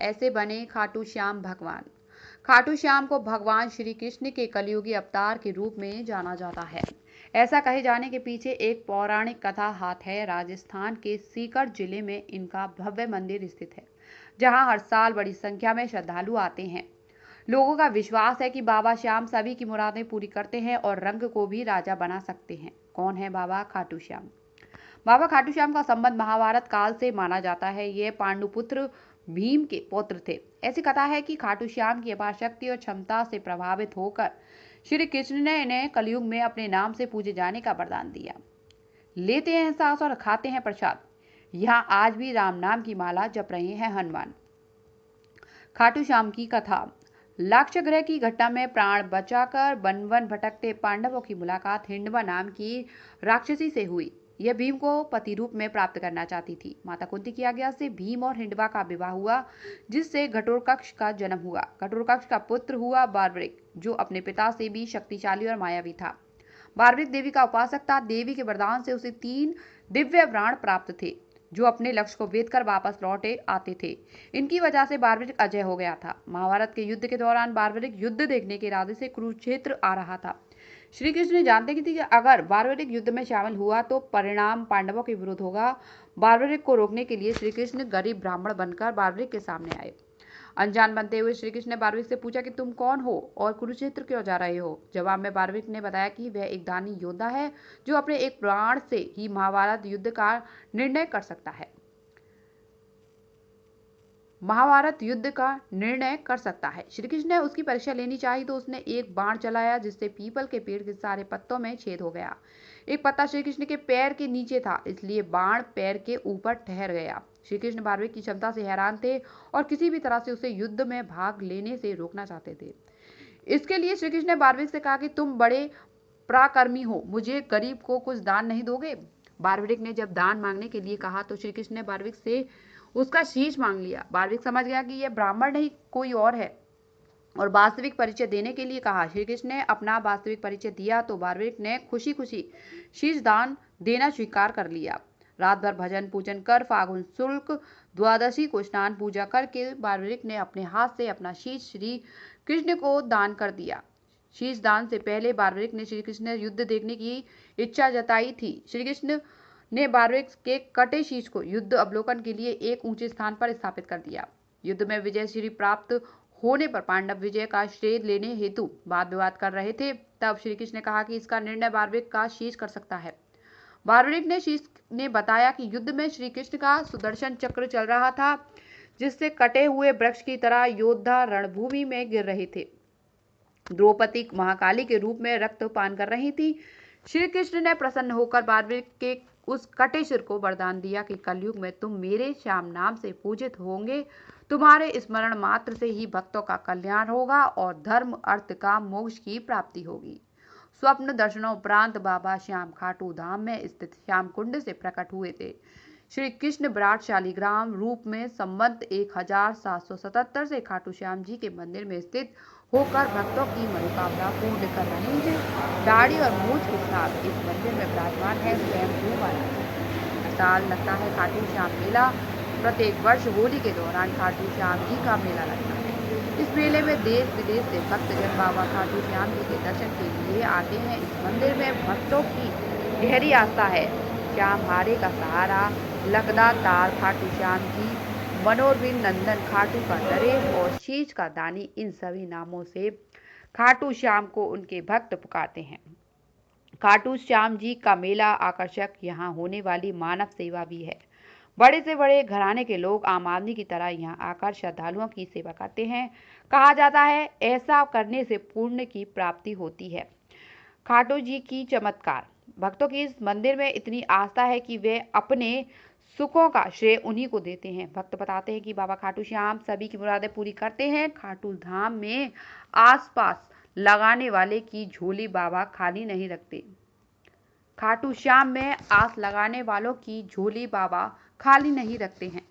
ऐसे बने खाटू श्याम भगवान। खाटू श्याम को भगवान श्री कृष्ण के कलयुगी अवतार के रूप में जाना जाता है। ऐसा कहे जाने के पीछे एक पौराणिक कथा हाथ है। राजस्थान के सीकर जिले में इनका भव्य मंदिर स्थित है, जहां हर साल बड़ी संख्या में श्रद्धालु आते हैं। लोगों का विश्वास है कि बाबा श्याम सभी की मुरादें पूरी करते हैं और रंग को भी राजा बना सकते हैं। कौन है बाबा खाटू श्याम? बाबा खाटू श्याम का संबंध महाभारत काल से माना जाता है। ये पांडुपुत्र भीम के पुत्र थे। ऐसी कथा है कि खाटू श्याम की अपार शक्ति और क्षमता से प्रभावित होकर श्री कृष्ण ने इन्हें कलयुग में अपने नाम से पूजे जाने का वरदान दिया। लेते हैं सांस और खाते हैं प्रसाद। यहाँ आज भी राम नाम की माला जप रहे हैं हनुमान। खाटू श्याम की कथा। लाक्षागृह की घटना में प्राण बचाकर वन वन भटकते पांडवों की मुलाकात हिंडवा नाम की राक्षसी से हुई। यह भीम को पति रूप में प्राप्त करना चाहती थी। माता कुंती की आज्ञा से भीम और हिंडवा का विवाह हुआ, जिससे घटोत्कच का जन्म हुआ। घटोत्कच का पुत्र हुआ बार्बरिक, जो अपने पिता से भी शक्तिशाली और मायावी था। बार्बरिक देवी का उपासक था। देवी के वरदान से उसे 3 दिव्य प्राण प्राप्त थे, जो अपने लक्ष्य को भेद कर वापस लौटे आते थे। इनकी वजह से बार्बरिक अजय हो गया था। महाभारत के युद्ध के दौरान बार्बरिक युद्ध देखने के इरादे से कुरुक्षेत्र आ रहा था। श्री कृष्ण ने जानते थी कि अगर बार्बरिक युद्ध में शामिल हुआ तो परिणाम पांडवों के विरुद्ध होगा। बार्बरिक को रोकने के लिए श्री कृष्ण गरीब ब्राह्मण बनकर बार्बरिक के सामने आए। अनजान बनते हुए श्री कृष्ण ने बार्बरिक से पूछा कि तुम कौन हो और कुरुक्षेत्र क्यों जा रहे हो। जवाब में बार्बरिक ने बताया कि वह एक दानी योद्धा है, जो अपने एक प्राण से ही महाभारत युद्ध का निर्णय कर सकता है। महाभारत युद्ध का निर्णय कर सकता है। श्री कृष्ण ने उसकी परीक्षा लेनी चाहिए तो उसने एक बाण चलाया, जिससे पीपल के पेड़ के सारे पत्तों में छेद हो गया। एक पत्ता श्री कृष्ण के पैर के नीचे था, इसलिए बाण पैर के ऊपर ठहर गया। श्री कृष्ण बार्बरिक की क्षमता से हैरान थे और किसी भी तरह से उसे युद्ध में भाग लेने से रोकना चाहते थे। इसके लिए श्री कृष्ण ने बार्बरिक से कहा कि तुम बड़े पराक्रमी हो, मुझे गरीब को कुछ दान नहीं दोगे? बार्बरिक ने जब दान मांगने के लिए कहा तो श्री कृष्ण ने बार्बरिक से उसका शीश मांग लिया। बार्बरिक समझ गया कि यह ब्राह्मण नहीं कोई और है और वास्तविक परिचय देने के लिए कहा। श्री कृष्ण ने अपना वास्तविक परिचय दिया तो बार्बरिक ने खुशी खुशी शीश दान देना स्वीकार कर लिया। रात भर भजन पूजन कर फागुन शुल्क द्वादशी को स्नान पूजा करके बार्बरिक ने अपने हाथ से अपना शीश श्री कृष्ण को दान कर दिया। शीश दान से पहले बार्बरिक ने श्री कृष्ण युद्ध देखने की इच्छा जताई थी। श्री कृष्ण ने बार्बरिक के कटे शीश को युद्ध अवलोकन के लिए एक ऊंचे स्थान पर स्थापित कर दिया। युद्ध में विजय श्री प्राप्त होने पर पांडव विजय का श्रेय लेने हेतु वाद विवाद कर रहे थे। तब श्री कृष्ण ने कहा कि इसका निर्णय बार्बरिक का शीश कर सकता है। बार्बरिक ने शीश ने बताया कि युद्ध में श्री कृष्ण का सुदर्शन चक्र चल रहा था, जिससे कटे हुए वृक्ष की तरह योद्धा रणभूमि में गिर रहे थे। द्रौपदी महाकाली के रूप में रक्तपान कर रही थी। श्री कृष्ण ने प्रसन्न होकर बार्बरिक के उस कटे सिर को वरदान दिया कि कलयुग में तुम मेरे श्याम नाम से पूजित होंगे। तुम्हारे स्मरण मात्र से ही भक्तों का कल्याण होगा और धर्म अर्थ काम मोक्ष की प्राप्ति होगी। स्वप्न दर्शनों उपरांत बाबा श्याम खाटू धाम में स्थित श्याम कुंड से प्रकट हुए थे। श्री कृष्ण विराट शालिग्राम रूप में संवत 1777 से खाटू श्याम जी के मंदिर में स्थित होकर भक्तों की मनोकामना पूर्ण कर रहे हैं। दाढ़ी और मूछ के साथ इस मंदिर में विराजमान है स्वयं महाराज। साल लगता है खाटू श्याम मेला। प्रत्येक वर्ष होली के दौरान खाटू श्याम जी का मेला लगता है। इस मेले में देश विदेश से भक्तजन बाबा खाटू श्याम जी के दर्शन के लिए आते हैं। इस मंदिर में भक्तों की गहरी आस्था है। श्याम हारे का सहारा, लखदा तार खाटू श्याम जी, मनोरविंद नंदन खाटू का नरेश और शीश का दानी, इन सभी नामों से खाटू श्याम को उनके भक्त पुकारते हैं। खाटू श्याम जी का मेला आकर्षक यहाँ होने वाली मानव सेवा भी है। बड़े से बड़े घराने के लोग आम आदमी की तरह यहाँ आकर श्रद्धालुओं की सेवा करते हैं। कहा जाता है ऐसा करने से पुण्य की प्राप्ति होती है। खाटू जी की चमत्कार। भक्तों की इस मंदिर में इतनी आस्था है कि वे अपने सुखों का श्रेय उन्हीं को देते हैं। भक्त बताते हैं कि बाबा खाटू श्याम सभी की मुरादें पूरी करते हैं। खाटू धाम में आसपास लगाने वाले की झोली बाबा खाली नहीं रखते। खाटू श्याम में आस लगाने वालों की झोली बाबा खाली नहीं रखते हैं।